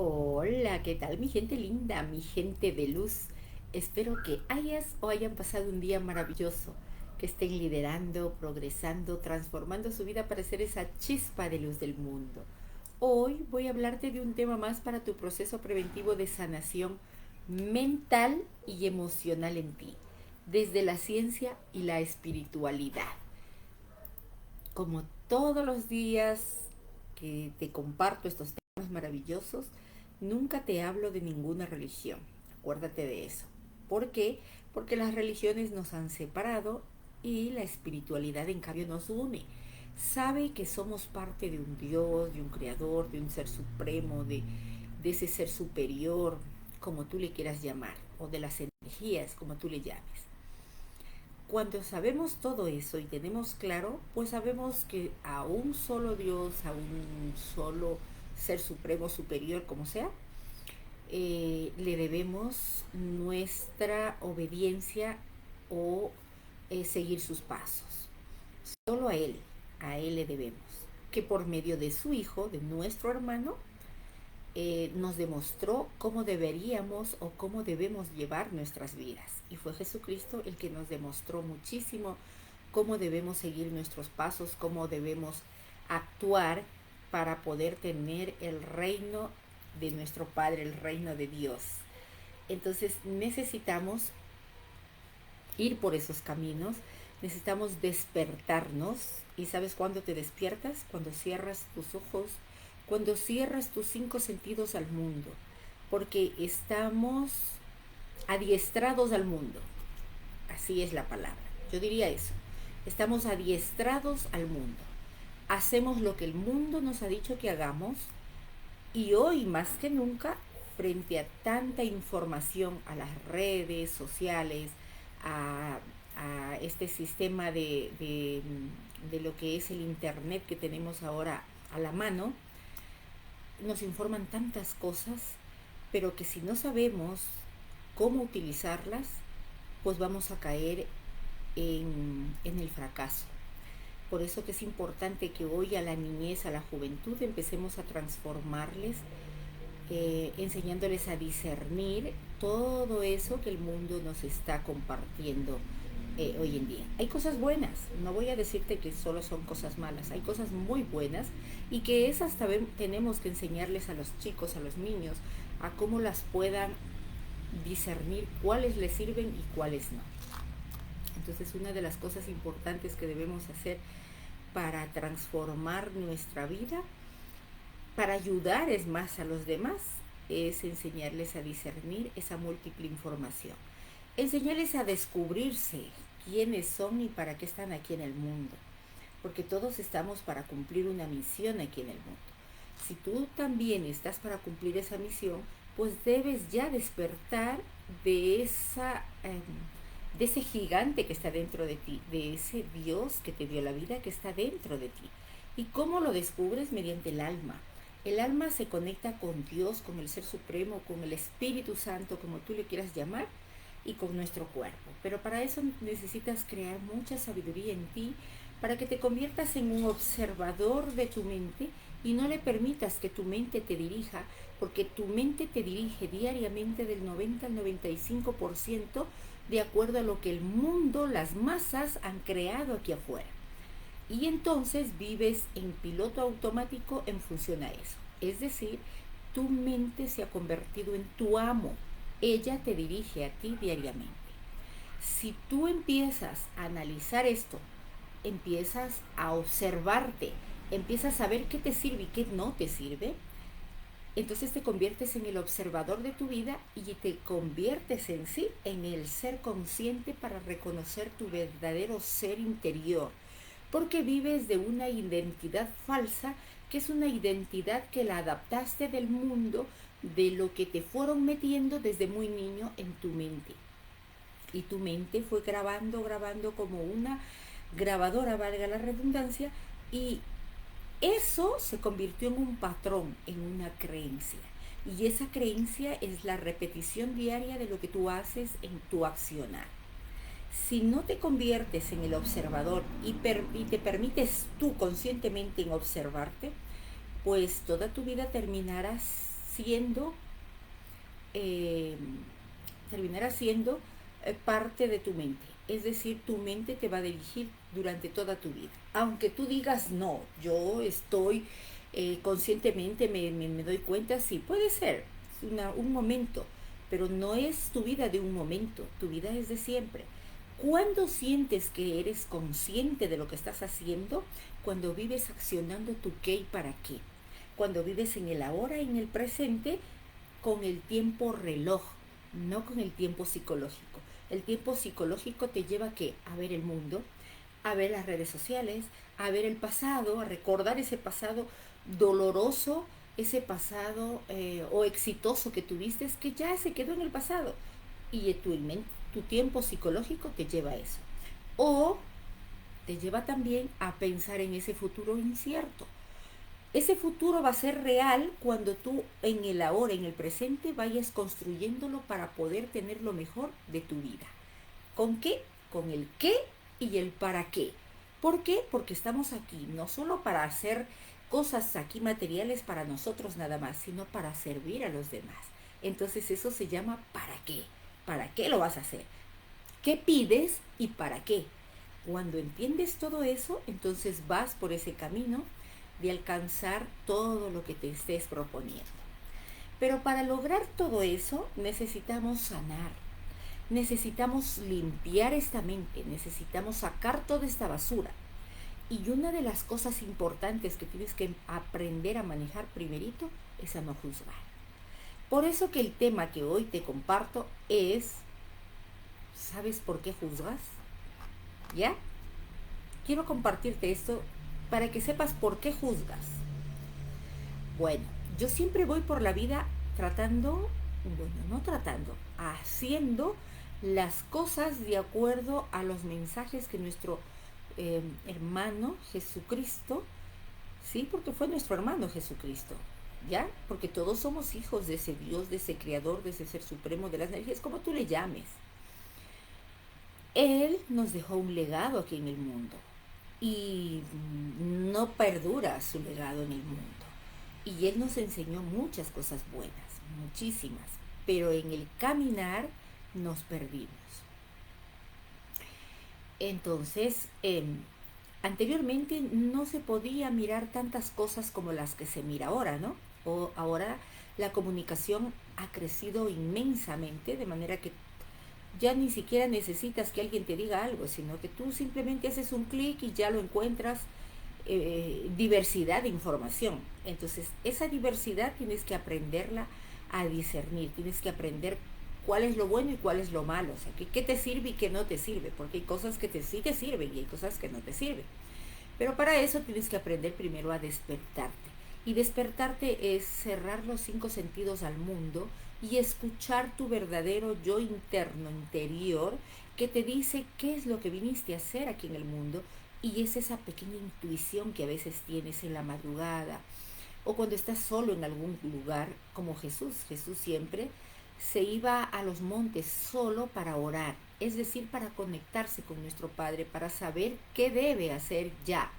Hola, ¿qué tal mi gente linda, mi gente de luz? Espero que hayan pasado un día maravilloso, que estén liderando, progresando, transformando su vida para ser esa chispa de luz del mundo. Hoy voy a hablarte de un tema más para tu proceso preventivo de sanación mental y emocional en ti, desde la ciencia y la espiritualidad. Como todos los días que te comparto estos temas maravillosos, nunca te hablo de ninguna religión. Acuérdate de eso. ¿Por qué? Porque las religiones nos han separado y la espiritualidad en cambio nos une. Sabe que somos parte de un Dios, de un creador, de un ser supremo, de ese ser superior, como tú le quieras llamar, o de las energías, como tú le llames. Cuando sabemos todo eso y tenemos claro, pues sabemos que a un solo Dios, a un solo ser supremo, superior, como sea, le debemos nuestra obediencia o seguir sus pasos. Solo a Él le debemos. Que por medio de su Hijo, de nuestro hermano, nos demostró cómo deberíamos o cómo debemos llevar nuestras vidas. Y fue Jesucristo el que nos demostró muchísimo cómo debemos seguir nuestros pasos, cómo debemos actuar para poder tener el reino de nuestro Padre, el reino de Dios. Entonces necesitamos ir por esos caminos, necesitamos despertarnos. ¿Y sabes cuándo te despiertas? Cuando cierras tus ojos, cuando cierras tus cinco sentidos al mundo, porque estamos adiestrados al mundo. Así es la palabra. Yo diría eso. Estamos adiestrados al mundo. Hacemos lo que el mundo nos ha dicho que hagamos y hoy más que nunca, frente a tanta información, a las redes sociales, a, a este sistema de lo que es el Internet que tenemos ahora a la mano, nos informan tantas cosas, pero que si no sabemos cómo utilizarlas, pues vamos a caer en el fracaso. Por eso que es importante que hoy a la niñez, a la juventud, empecemos a transformarles, enseñándoles a discernir todo eso que el mundo nos está compartiendo hoy en día. Hay cosas buenas, no voy a decirte que solo son cosas malas, hay cosas muy buenas y que esas también tenemos que enseñarles a los chicos, a los niños, a cómo las puedan discernir, cuáles les sirven y cuáles no. Entonces, una de las cosas importantes que debemos hacer para transformar nuestra vida, para ayudar es más a los demás, es enseñarles a discernir esa múltiple información. Enseñarles a descubrirse quiénes son y para qué están aquí en el mundo. Porque todos estamos para cumplir una misión aquí en el mundo. Si tú también estás para cumplir esa misión, pues debes ya despertar de de ese gigante que está dentro de ti, de ese Dios que te dio la vida que está dentro de ti. ¿Y cómo lo descubres? Mediante el alma. El alma se conecta con Dios, con el Ser Supremo, con el Espíritu Santo, como tú le quieras llamar, y con nuestro cuerpo. Pero para eso necesitas crear mucha sabiduría en ti, para que te conviertas en un observador de tu mente y no le permitas que tu mente te dirija, porque tu mente te dirige diariamente del 90 al 95% de acuerdo a lo que el mundo, las masas han creado aquí afuera. Y entonces vives en piloto automático en función a eso. Es decir, tu mente se ha convertido en tu amo. Ella te dirige a ti diariamente. Si tú empiezas a analizar esto, empiezas a observarte, empiezas a ver qué te sirve y qué no te sirve, entonces te conviertes en el observador de tu vida y te conviertes en sí en el ser consciente para reconocer tu verdadero ser interior, porque vives de una identidad falsa, que es una identidad que la adaptaste del mundo, de lo que te fueron metiendo desde muy niño en tu mente. Y tu mente fue grabando, grabando como una grabadora, valga la redundancia, y eso se convirtió en un patrón, en una creencia. Y esa creencia es la repetición diaria de lo que tú haces en tu accionar. Si no te conviertes en el observador y te permites tú conscientemente en observarte, pues toda tu vida terminarás siendo, eh, terminará siendo parte de tu mente. Es decir, tu mente te va a dirigir durante toda tu vida. Aunque tú digas, no, yo estoy conscientemente, me doy cuenta, sí, puede ser un momento, pero no es tu vida de un momento, tu vida es de siempre. ¿Cuándo sientes que eres consciente de lo que estás haciendo? Cuando vives accionando tu qué y para qué. Cuando vives en el ahora y en el presente con el tiempo reloj, no con el tiempo psicológico. El tiempo psicológico te lleva a ver el mundo, a ver las redes sociales, a ver el pasado, a recordar ese pasado doloroso, ese pasado o exitoso que tuviste, que ya se quedó en el pasado. Y tu tiempo psicológico te lleva a eso. O te lleva también a pensar en ese futuro incierto. Ese futuro va a ser real cuando tú en el ahora, en el presente, vayas construyéndolo para poder tener lo mejor de tu vida. ¿Con qué? Con el qué y el para qué. ¿Por qué? Porque estamos aquí no solo para hacer cosas aquí materiales para nosotros nada más, sino para servir a los demás. Entonces eso se llama para qué. ¿Para qué lo vas a hacer? ¿Qué pides y para qué? Cuando entiendes todo eso, entonces vas por ese camino de alcanzar todo lo que te estés proponiendo. Pero para lograr todo eso necesitamos sanar, necesitamos limpiar esta mente, necesitamos sacar toda esta basura. Y una de las cosas importantes que tienes que aprender a manejar primerito es a no juzgar. Por eso que el tema que hoy te comparto es, ¿sabes por qué juzgas? ¿Ya? Quiero compartirte esto para que sepas por qué juzgas. Bueno, yo siempre voy por la vida haciendo las cosas de acuerdo a los mensajes que nuestro hermano Jesucristo, sí, porque fue nuestro hermano Jesucristo, ¿ya? Porque todos somos hijos de ese Dios, de ese Creador, de ese Ser Supremo, de las energías, como tú le llames. Él nos dejó un legado aquí en el mundo y no perdura su legado en el mundo. Y Él nos enseñó muchas cosas buenas, muchísimas, pero en el caminar nos perdimos. Entonces, anteriormente no se podía mirar tantas cosas como las que se mira ahora, ¿no? O ahora la comunicación ha crecido inmensamente, de manera que ya ni siquiera necesitas que alguien te diga algo, sino que tú simplemente haces un clic y ya lo encuentras, diversidad de información. Entonces, esa diversidad tienes que aprenderla a discernir, tienes que aprender cuál es lo bueno y cuál es lo malo, o sea, qué te sirve y qué no te sirve, porque hay cosas que sí te sirven y hay cosas que no te sirven. Pero para eso tienes que aprender primero a despertarte. Y despertarte es cerrar los 5 sentidos al mundo y escuchar tu verdadero yo interno, interior, que te dice qué es lo que viniste a hacer aquí en el mundo. Y es esa pequeña intuición que a veces tienes en la madrugada o cuando estás solo en algún lugar, como Jesús. Jesús siempre se iba a los montes solo para orar, es decir, para conectarse con nuestro Padre, para saber qué debe hacer ya.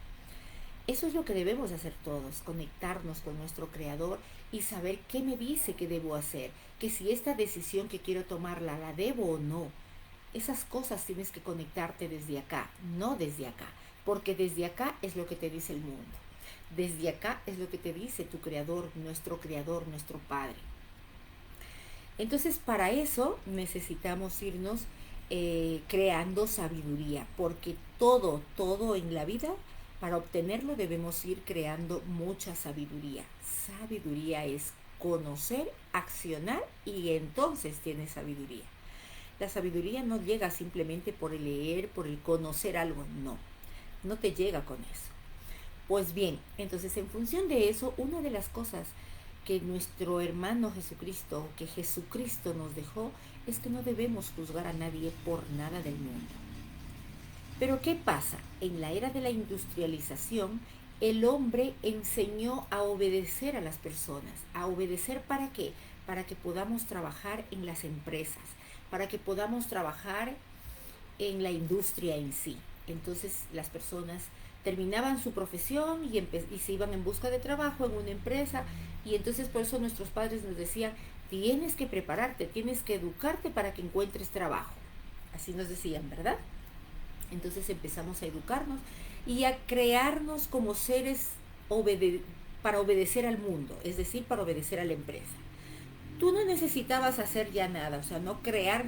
Eso es lo que debemos hacer todos, conectarnos con nuestro Creador y saber qué me dice que debo hacer, que si esta decisión que quiero tomarla la debo o no. Esas cosas tienes que conectarte desde acá, no desde acá, porque desde acá es lo que te dice el mundo. Desde acá es lo que te dice tu Creador, nuestro Padre. Entonces, para eso necesitamos irnos creando sabiduría, porque todo en la vida, para obtenerlo debemos ir creando mucha sabiduría. Sabiduría es conocer, accionar y entonces tienes sabiduría. La sabiduría no llega simplemente por el leer, por el conocer algo, no te llega con eso. Pues bien, entonces en función de eso, una de las cosas que nuestro hermano Jesucristo, que Jesucristo nos dejó, es que no debemos juzgar a nadie por nada del mundo. Pero ¿qué pasa? En la era de la industrialización, el hombre enseñó a obedecer a las personas. ¿A obedecer para qué? Para que podamos trabajar en las empresas, para que podamos trabajar en la industria en sí. Entonces las personas terminaban su profesión y se iban en busca de trabajo en una empresa Y entonces por eso nuestros padres nos decían, tienes que prepararte, tienes que educarte para que encuentres trabajo. Así nos decían, ¿verdad? Entonces empezamos a educarnos y a crearnos como seres para obedecer al mundo, es decir, para obedecer a la empresa. Tú no necesitabas hacer ya nada, o sea, no crear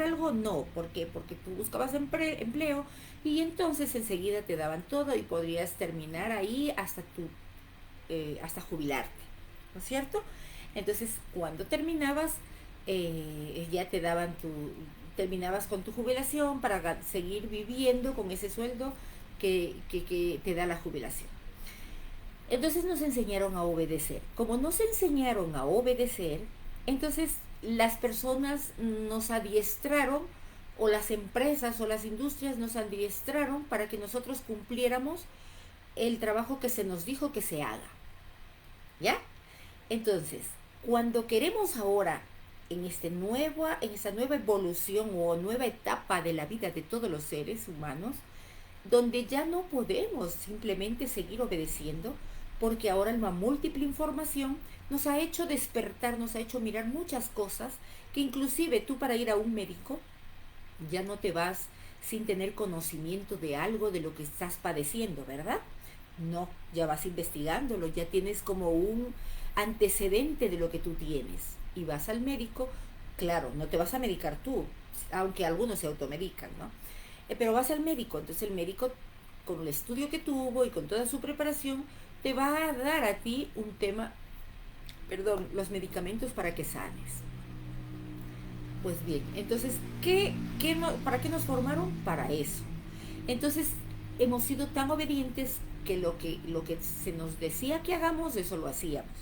algo, no. ¿Por qué? Porque tú buscabas empleo y entonces enseguida te daban todo y podrías terminar ahí hasta jubilarte, ¿no es cierto? Entonces, cuando terminabas, ya terminabas con tu jubilación para seguir viviendo con ese sueldo que te da la jubilación. Entonces nos enseñaron a obedecer. Como nos enseñaron a obedecer, entonces las personas nos adiestraron, o las empresas o las industrias nos adiestraron para que nosotros cumpliéramos el trabajo que se nos dijo que se haga. ¿Ya? Entonces, cuando queremos ahora, en esta nueva evolución o nueva etapa de la vida de todos los seres humanos, donde ya no podemos simplemente seguir obedeciendo, porque ahora la múltiple información nos ha hecho despertar, nos ha hecho mirar muchas cosas, que inclusive tú, para ir a un médico ya no te vas sin tener conocimiento de algo de lo que estás padeciendo, ¿verdad? No, ya vas investigándolo, ya tienes como un antecedente de lo que tú tienes y vas al médico. Claro, no te vas a medicar tú, aunque algunos se automedican, ¿no? Pero vas al médico, entonces el médico, con el estudio que tuvo y con toda su preparación, te va a dar a ti los medicamentos para que sanes. Pues bien, entonces, ¿para qué nos formaron? Para eso. Entonces, hemos sido tan obedientes que lo que se nos decía que hagamos, eso lo hacíamos.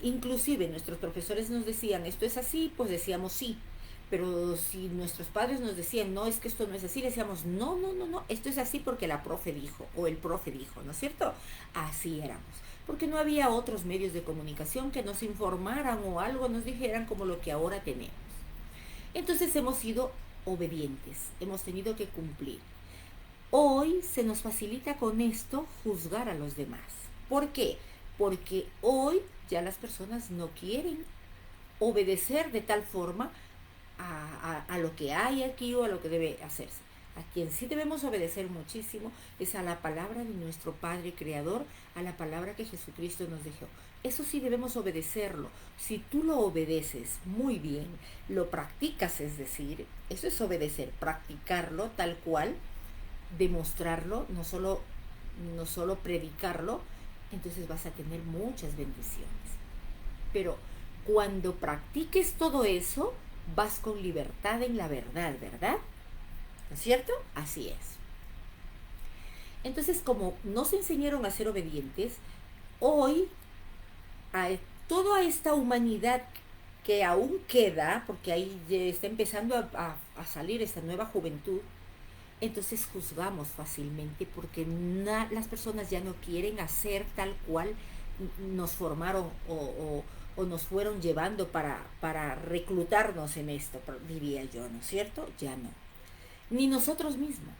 Inclusive nuestros profesores nos decían, esto es así, pues decíamos sí. Pero si nuestros padres nos decían, no, es que esto no es así, decíamos, no, no, no, no, esto es así porque la profe dijo, o el profe dijo, ¿no es cierto? Así éramos. Porque no había otros medios de comunicación que nos informaran o algo nos dijeran como lo que ahora tenemos. Entonces hemos sido obedientes, hemos tenido que cumplir. Hoy se nos facilita con esto juzgar a los demás. ¿Por qué? Porque hoy ya las personas no quieren obedecer de tal forma a lo que hay aquí o a lo que debe hacerse. A quien sí debemos obedecer muchísimo es a la palabra de nuestro Padre Creador, a la palabra que Jesucristo nos dejó. Eso sí debemos obedecerlo. Si tú lo obedeces muy bien, lo practicas, es decir, eso es obedecer, practicarlo tal cual, demostrarlo, no solo predicarlo, entonces vas a tener muchas bendiciones. Pero cuando practiques todo eso, vas con libertad en la verdad, ¿verdad? ¿No es cierto? Así es. Entonces, como nos enseñaron a ser obedientes, hoy a toda esta humanidad que aún queda, porque ahí ya está empezando a salir esta nueva juventud, entonces juzgamos fácilmente porque las personas ya no quieren hacer tal cual nos formaron o nos fueron llevando para reclutarnos en esto, diría yo, ¿no es cierto? Ya no. Ni nosotros mismos.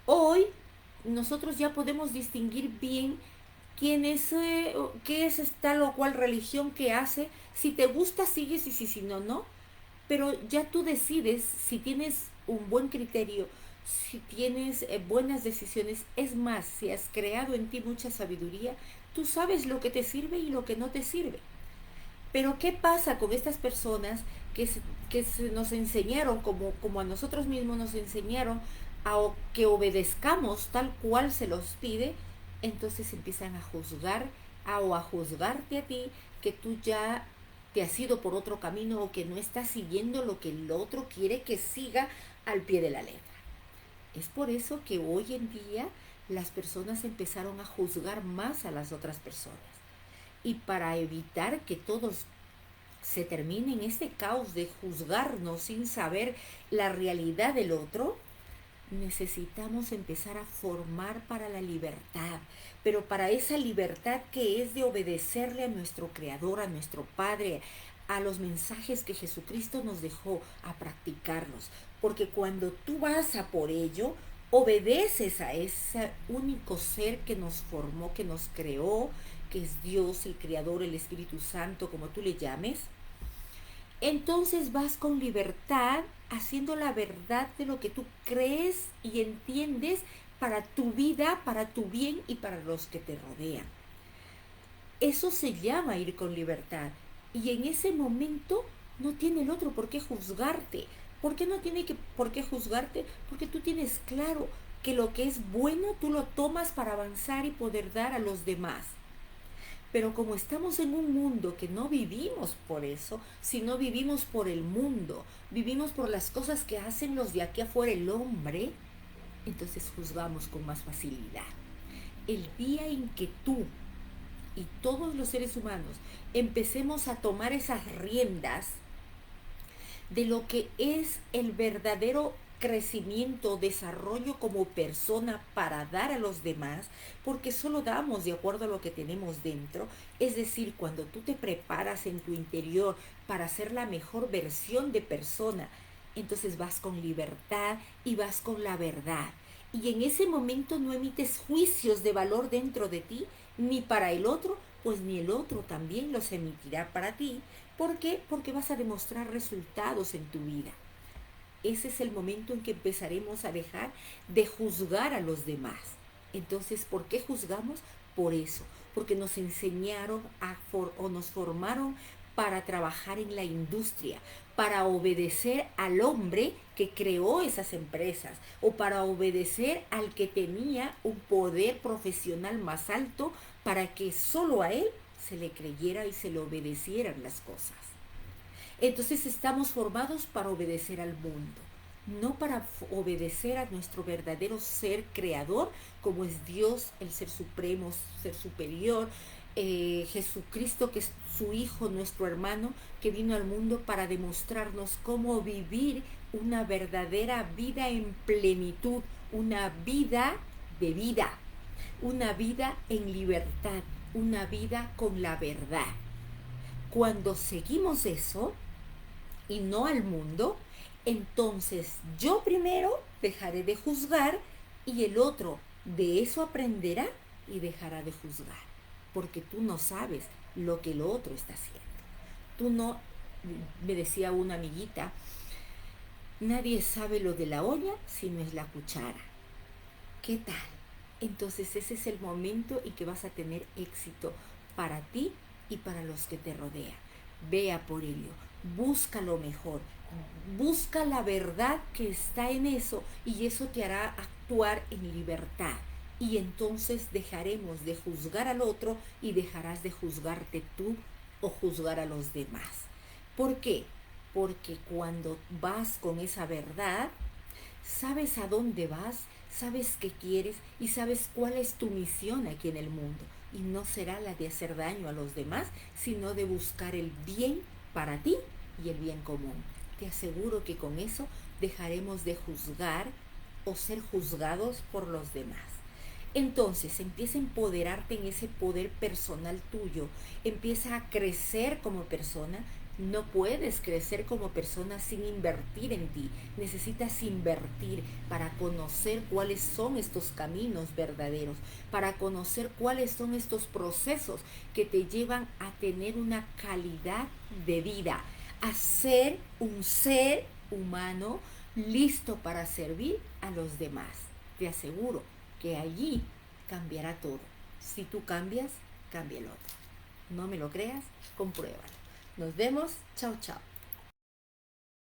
Hoy nosotros ya podemos distinguir bien quién es, qué es tal o cual religión que hace. Si te gusta, sigues, y si no, no. Pero ya tú decides si tienes un buen criterio, si tienes buenas decisiones. Es más, si has creado en ti mucha sabiduría, tú sabes lo que te sirve y lo que no te sirve. Pero ¿qué pasa con estas personas que nos enseñaron, como a nosotros mismos nos enseñaron, que obedezcamos tal cual se los pide? Entonces empiezan a juzgar o a juzgarte a ti, que tú ya te has ido por otro camino o que no estás siguiendo lo que el otro quiere que siga al pie de la letra. Es por eso que hoy en día las personas empezaron a juzgar más a las otras personas. Y para evitar que todos se termine en este caos de juzgarnos sin saber la realidad del otro, necesitamos empezar a formar para la libertad, pero para esa libertad que es de obedecerle a nuestro Creador, a nuestro Padre, a los mensajes que Jesucristo nos dejó, a practicarlos. Porque cuando tú vas a por ello, obedeces a ese único ser que nos formó, que nos creó, que es Dios, el Creador, el Espíritu Santo, como tú le llames, entonces vas con libertad haciendo la verdad de lo que tú crees y entiendes para tu vida, para tu bien y para los que te rodean. Eso se llama ir con libertad. Y en ese momento no tiene el otro por qué juzgarte. ¿Por qué no tiene por qué juzgarte? Porque tú tienes claro que lo que es bueno tú lo tomas para avanzar y poder dar a los demás. Pero como estamos en un mundo que no vivimos por eso, sino vivimos por el mundo, vivimos por las cosas que hacen los de aquí afuera el hombre, entonces juzgamos con más facilidad. El día en que tú y todos los seres humanos empecemos a tomar esas riendas de lo que es el verdadero crecimiento, desarrollo como persona para dar a los demás, porque solo damos de acuerdo a lo que tenemos dentro. Es decir, cuando tú te preparas en tu interior para ser la mejor versión de persona, entonces vas con libertad y vas con la verdad. Y en ese momento no emites juicios de valor dentro de ti, ni para el otro, pues ni el otro también los emitirá para ti. ¿Por qué? Porque vas a demostrar resultados en tu vida. Ese es el momento en que empezaremos a dejar de juzgar a los demás. Entonces, ¿por qué juzgamos? Por eso, porque nos enseñaron o nos formaron para trabajar en la industria, para obedecer al hombre que creó esas empresas o para obedecer al que tenía un poder profesional más alto para que solo a él se le creyera y se le obedecieran las cosas. Entonces estamos formados para obedecer al mundo, no para obedecer a nuestro verdadero ser creador, como es Dios, el ser supremo, ser superior, Jesucristo, que es su Hijo, nuestro hermano, que vino al mundo para demostrarnos cómo vivir una verdadera vida en plenitud, una vida de vida, una vida en libertad, una vida con la verdad. Cuando seguimos eso, y no al mundo, entonces yo primero dejaré de juzgar y el otro de eso aprenderá y dejará de juzgar, porque tú no sabes lo que el otro está haciendo. Tú no, me decía una amiguita, nadie sabe lo de la olla si no es la cuchara. ¿Qué tal? Entonces ese es el momento en que vas a tener éxito para ti y para los que te rodean. Vea por ello, busca lo mejor, busca la verdad que está en eso y eso te hará actuar en libertad. Y entonces dejaremos de juzgar al otro y dejarás de juzgarte tú o juzgar a los demás. ¿Por qué? Porque cuando vas con esa verdad, sabes a dónde vas, sabes qué quieres y sabes cuál es tu misión aquí en el mundo. Y no será la de hacer daño a los demás, sino de buscar el bien para ti y el bien común. Te aseguro que con eso dejaremos de juzgar o ser juzgados por los demás. Entonces empieza a empoderarte en ese poder personal tuyo, empieza a crecer como persona. No puedes crecer como persona sin invertir en ti. Necesitas invertir para conocer cuáles son estos caminos verdaderos, para conocer cuáles son estos procesos que te llevan a tener una calidad de vida, a ser un ser humano listo para servir a los demás. Te aseguro que allí cambiará todo. Si tú cambias, cambia el otro. No me lo creas, compruébalo. Nos vemos. Chao, chao.